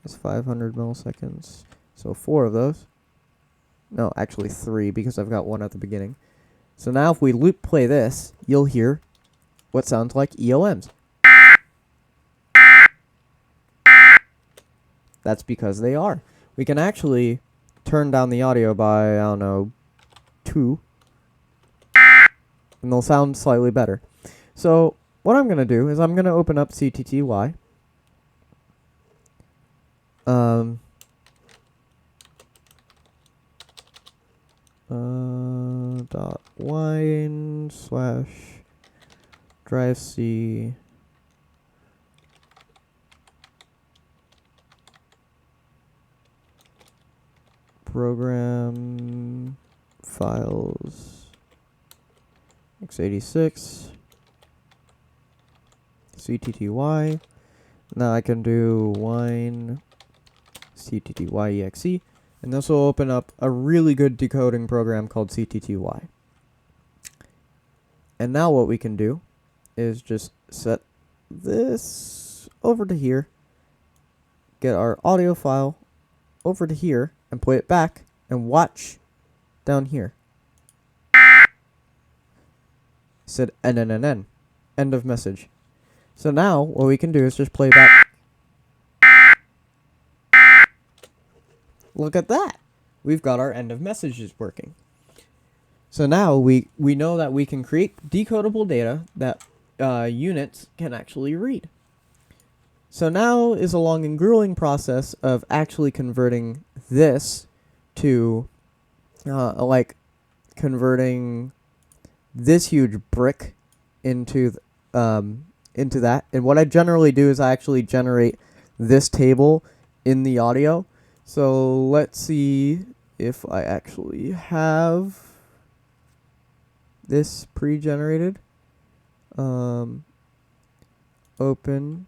That's 500 milliseconds. So 4 of those. No, actually 3 because I've got one at the beginning. So now if we loop play this, you'll hear what sounds like EOMs. That's because they are. We can actually turn down the audio by, I don't know, 2. And they'll sound slightly better. So what I'm going to do is I'm going to open up CTTY. Dot wine slash drive C program files x86 CTTY. Now I can do wine CTTY exe. And this will open up a really good decoding program called CTTY. And now what we can do is just set this over to here, get our audio file over to here, and put it back, and watch down here. Said NNNN. End of message. So now what we can do is just play back. Look at that. We've got our end of messages working. So now we know that we can create decodable data that units can actually read. So now is a long and grueling process of actually converting this to, converting this huge brick into that. And what I generally do is I actually generate this table in the audio. So let's see if I actually have this pre-generated. Open.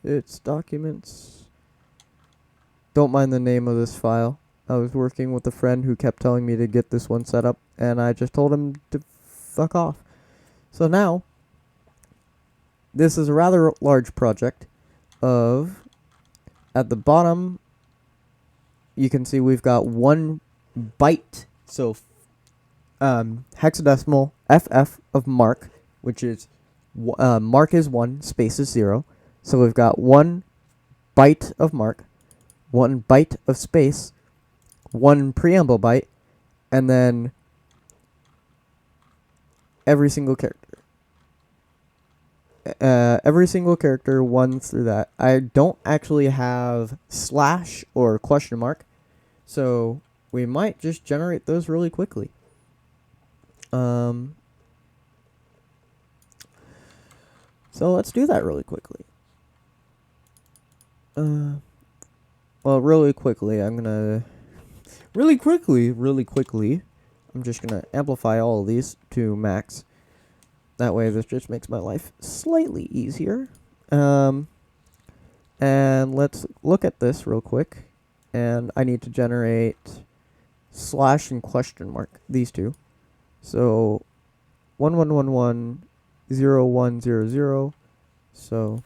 It's documents. Don't mind the name of this file. I was working with a friend who kept telling me to get this one set up, and I just told him to fuck off. So now, this is a rather large project of, at the bottom, you can see we've got 1 byte, so hexadecimal FF of mark, which is, mark is 1, space is 0. So we've got 1 byte of mark, 1 byte of space, 1 preamble byte, and then every single character. Every single character 1 through that. I don't actually have slash or question mark, so we might just generate those really quickly. So let's do that really quickly. Well, really quickly, really quickly, I'm just gonna amplify all of these to max. That way, this just makes my life slightly easier. And let's look at this real quick. And I need to generate slash and question mark, these two. So 11110100. So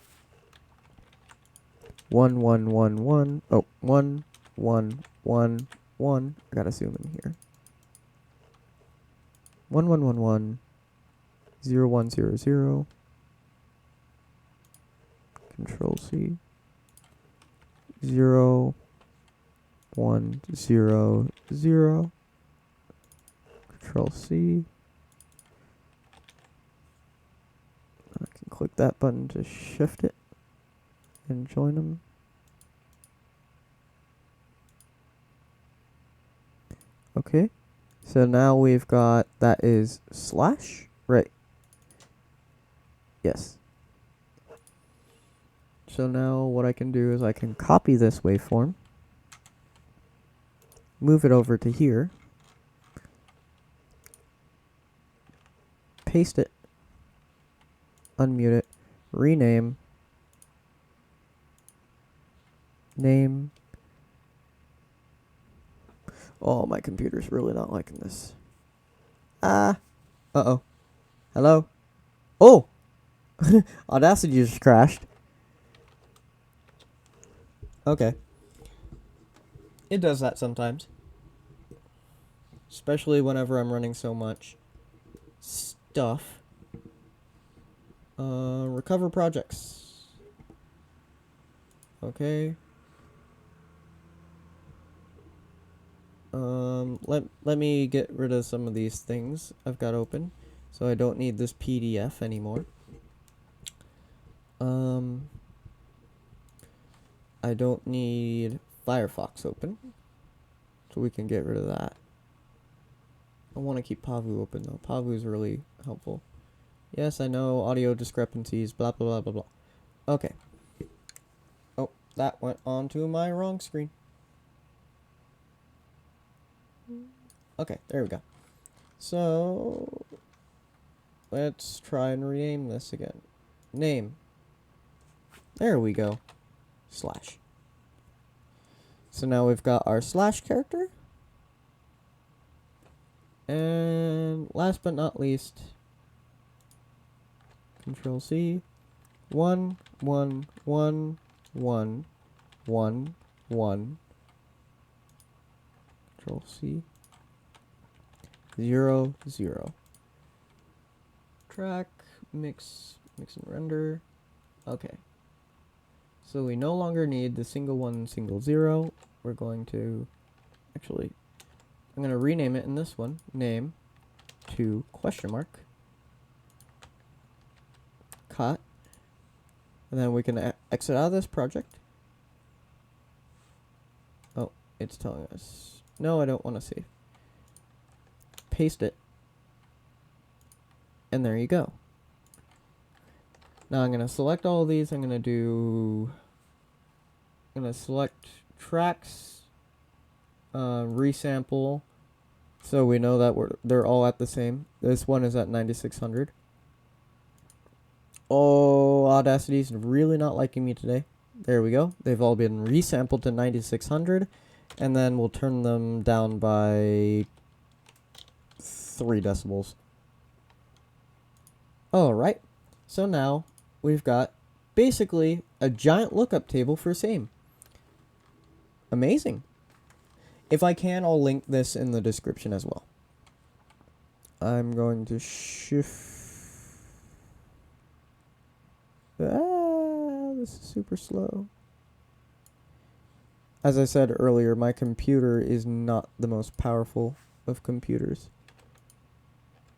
1111. Oh, 1111. I gotta zoom in here. 1111. 0100. Control C. 0100. Control C. I can click that button to shift it and join them. Okay. So now we've got, that is slash, right? Yes. So now what I can do is I can copy this waveform, move it over to here, paste it, unmute it, rename, name. Oh, my computer's really not liking this. Uh-oh. Hello? Oh! Audacity just crashed. Okay. It does that sometimes. Especially whenever I'm running so much stuff. Recover projects. Okay. Let me get rid of some of these things I've got open, so I don't need this PDF anymore. I don't need Firefox open, so we can get rid of that. I want to keep Pavu open though. Pavu is really helpful. Yes, I know audio discrepancies, blah blah blah blah blah. Okay. Oh, that went onto my wrong screen. Okay, there we go. So, let's try and rename this again. Name. There we go. Slash. So now we've got our slash character. And last but not least, Control C. 1, 1, 1, 1, 1, 1. Control C. 0, 0. Track, mix and render. Okay. So we no longer need the single 1, single 0. We're going to, actually, I'm going to rename it in this one. Name to question mark. Cut. And then we can exit out of this project. Oh, it's telling us. No, I don't want to save. Paste it. And there you go. Now I'm going to select all of these. I'm going to select tracks, resample, so we know that they're all at the same. This one is at 9600. Oh, Audacity's really not liking me today. There we go. They've all been resampled to 9600, and then we'll turn them down by 3 decibels. Alright, so now we've got basically a giant lookup table for SAME. Amazing. If I can, I'll link this in the description as well. I'm going to shift. This is super slow. As I said earlier, my computer is not the most powerful of computers.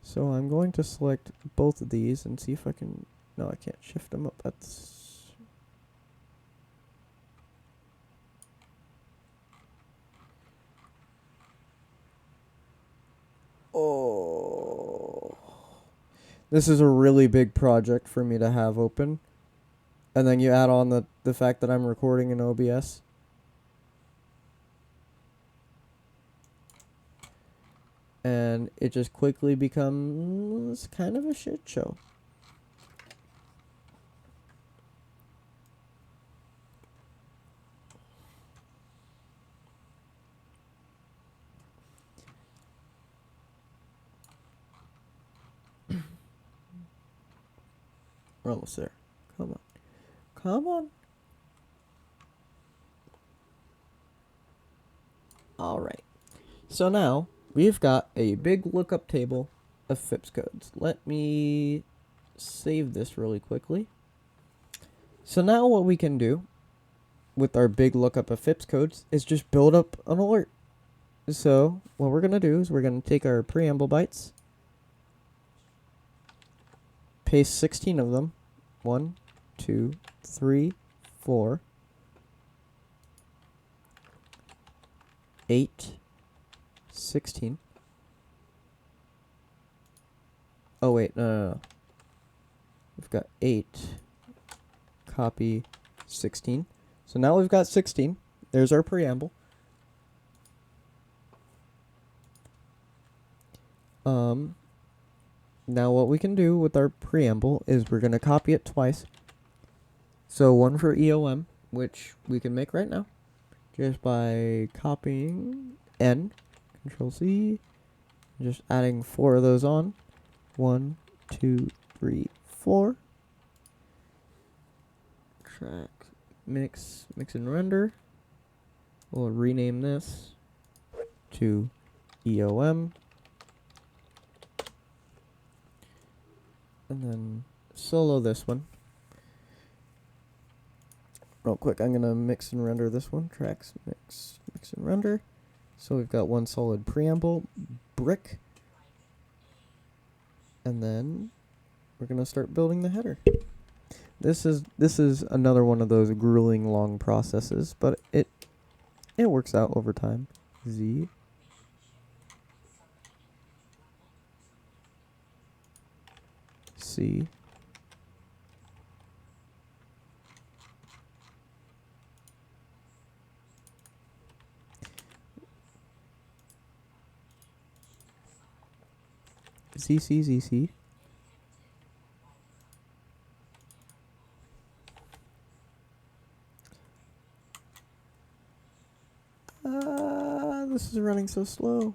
So I'm going to select both of these and see if I can... No, I can't shift them up. That's... Oh. This is a really big project for me to have open. And then you add on the fact that I'm recording in OBS. And it just quickly becomes kind of a shit show. We're almost there. Come on. Come on. Alright. So now, we've got a big lookup table of FIPS codes. Let me save this really quickly. So now what we can do with our big lookup of FIPS codes is just build up an alert. So what we're going to do is we're going to take our preamble bytes, paste 16 of them. 1, 2, 3, 4, 8, 16. Oh wait, no. We've got 8. Copy 16. So now we've got 16. There's our preamble. Now what we can do with our preamble is we're going to copy it twice. So one for EOM, which we can make right now, just by copying N, Control C, just adding 4 of those on. 1, 2, 3, 4. Track, mix and render. We'll rename this to EOM. And then solo this one. Real quick, I'm gonna mix and render this one. Tracks, mix and render. So we've got one solid preamble, brick, and then we're gonna start building the header. This is another one of those grueling long processes, but it works out over time. Z C Z C Z C. This is running so slow.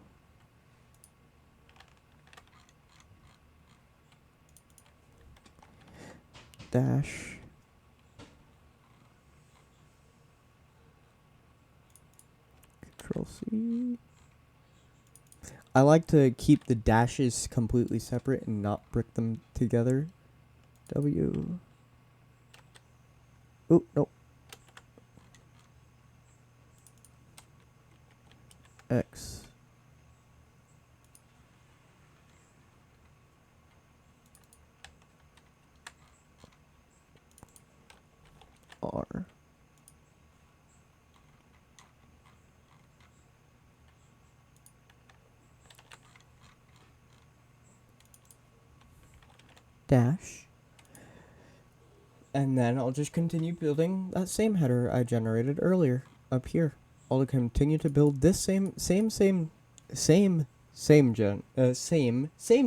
Dash. Control C. I like to keep the dashes completely separate and not brick them together. W. Oh, no. X. R. Dash. And then I'll just continue building that same header I generated earlier up here. I'll continue to build this same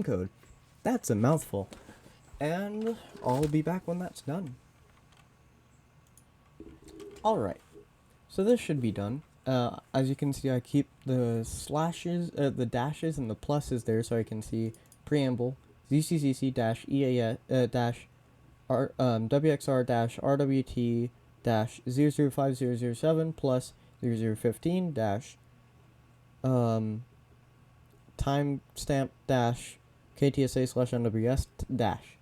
code. That's a mouthful. And I'll be back when that's done. Alright. So this should be done. As you can see, I keep the slashes, the dashes and the pluses there so I can see preamble, ZCCC dash EAS dash WXR dash RWT dash 005007 plus 0015 dash timestamp dash KTSA slash NWS dash.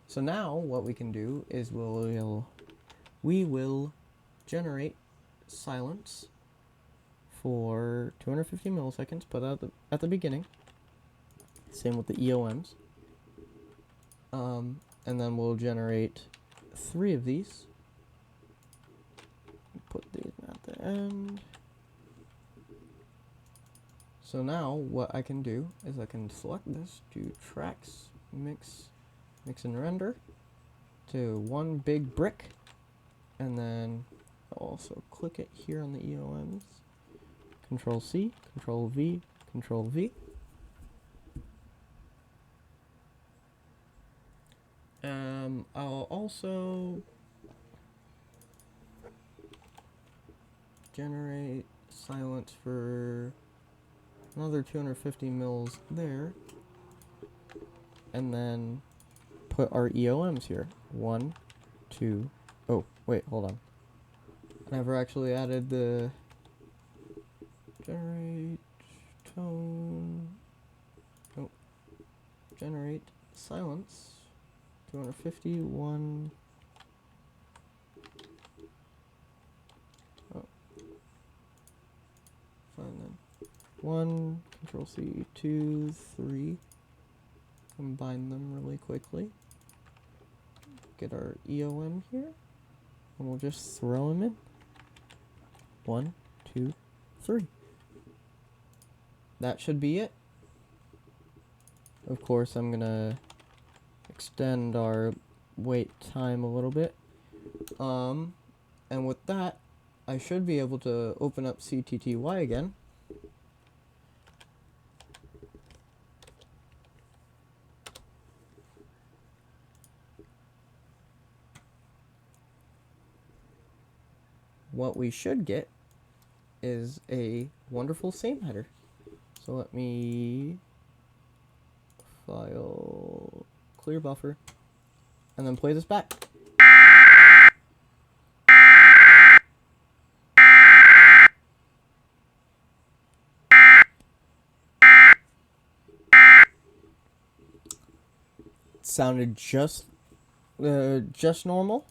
So now what we can do is we will generate silence for 250 milliseconds, put at the beginning. Same with the EOMs. And then we'll generate 3 of these. Put these at the end. So now what I can do is I can select this, do tracks, mix and render to one big brick, and then I'll also click it here on the EOMs. Control C, Control V, Control V. I'll also generate silence for another 250 mils there, and then put our EOMs here. 1, 2. Oh, wait, hold on. I never actually added the generate tone. Nope. Generate silence. 251. Oh. Fine then. 1, Control C, 2, 3. Combine them really quickly. Get our EOM here. And we'll just throw them in. 1, 2, 3. That should be it. Of course, I'm gonna extend our wait time a little bit. And with that, I should be able to open up CTTY again. What we should get is a wonderful same header. So let me file clear buffer and then play this back. It sounded just just normal.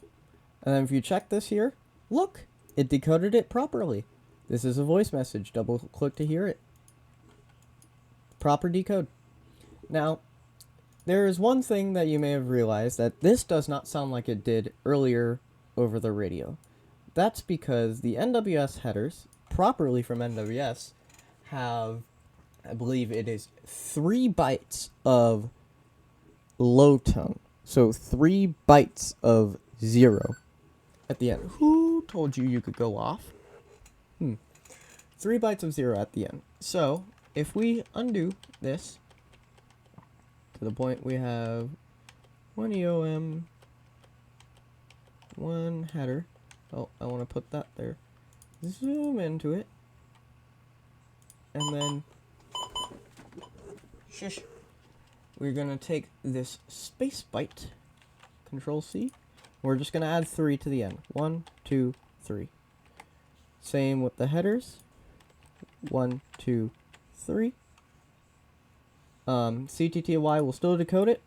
And then if you check this here, look, it decoded it properly. This is a voice message. Double click to hear it. Proper decode. Now, there is one thing that you may have realized, that this does not sound like it did earlier over the radio. That's because the NWS headers, properly from NWS, have, I believe it is 3 bytes of low tone. So 3 bytes of 0 at the end. Who told you you could go off? 3 bytes of 0 at the end. So, if we undo this, to the point we have 1 EOM, 1 header. Oh, I want to put that there. Zoom into it. And then, shush. We're going to take this space byte, Control C. We're just going to add 3 to the end. 1, 2, 3. Same with the headers. 1, 2, 3. CTTY will still decode it,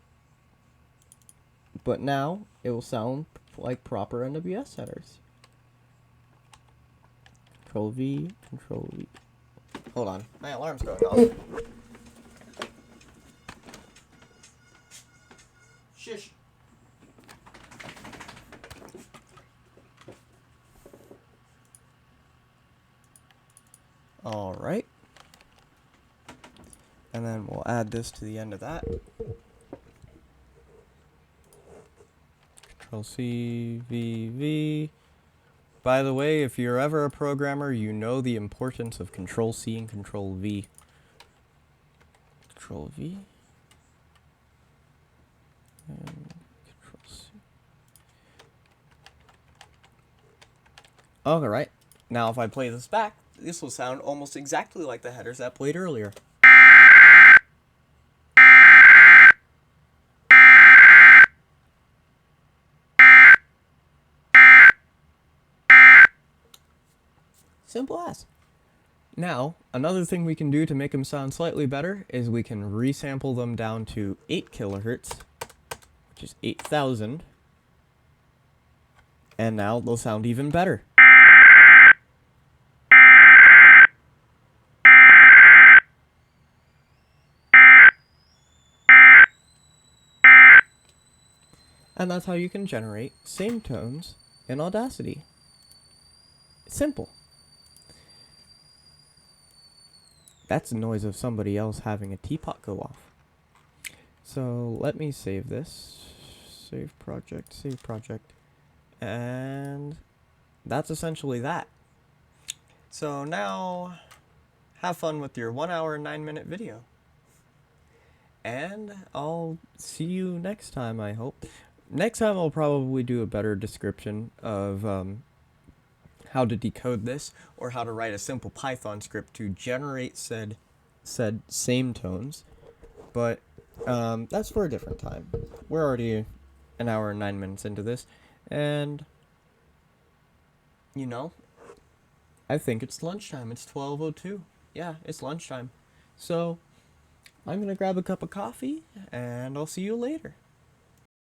but now it will sound like proper NWS headers. Control V, Control V. Hold on, my alarm's going off. Shush. All right. And then we'll add this to the end of that. Control C, V, V. By the way, if you're ever a programmer, you know the importance of Control C and Control V. Control V. And Control C. Alright. Now if I play this back, this will sound almost exactly like the headers that played earlier. Simple as. Now, another thing we can do to make them sound slightly better is we can resample them down to 8 kilohertz, which is 8,000. And now they'll sound even better. And that's how you can generate same tones in Audacity. It's simple. That's the noise of somebody else having a teapot go off. So let me save this. Save project, save project. And that's essentially that. So now, have fun with your 1 hour and 9 minute video. And I'll see you next time, I hope. Next time I'll probably do a better description of how to decode this, or how to write a simple Python script to generate said same tones. But that's for a different time. We're already 1 hour and 9 minutes into this, and you know, I think it's lunchtime. It's 12:02. Yeah, it's lunchtime. So I'm gonna grab a cup of coffee, and I'll see you later.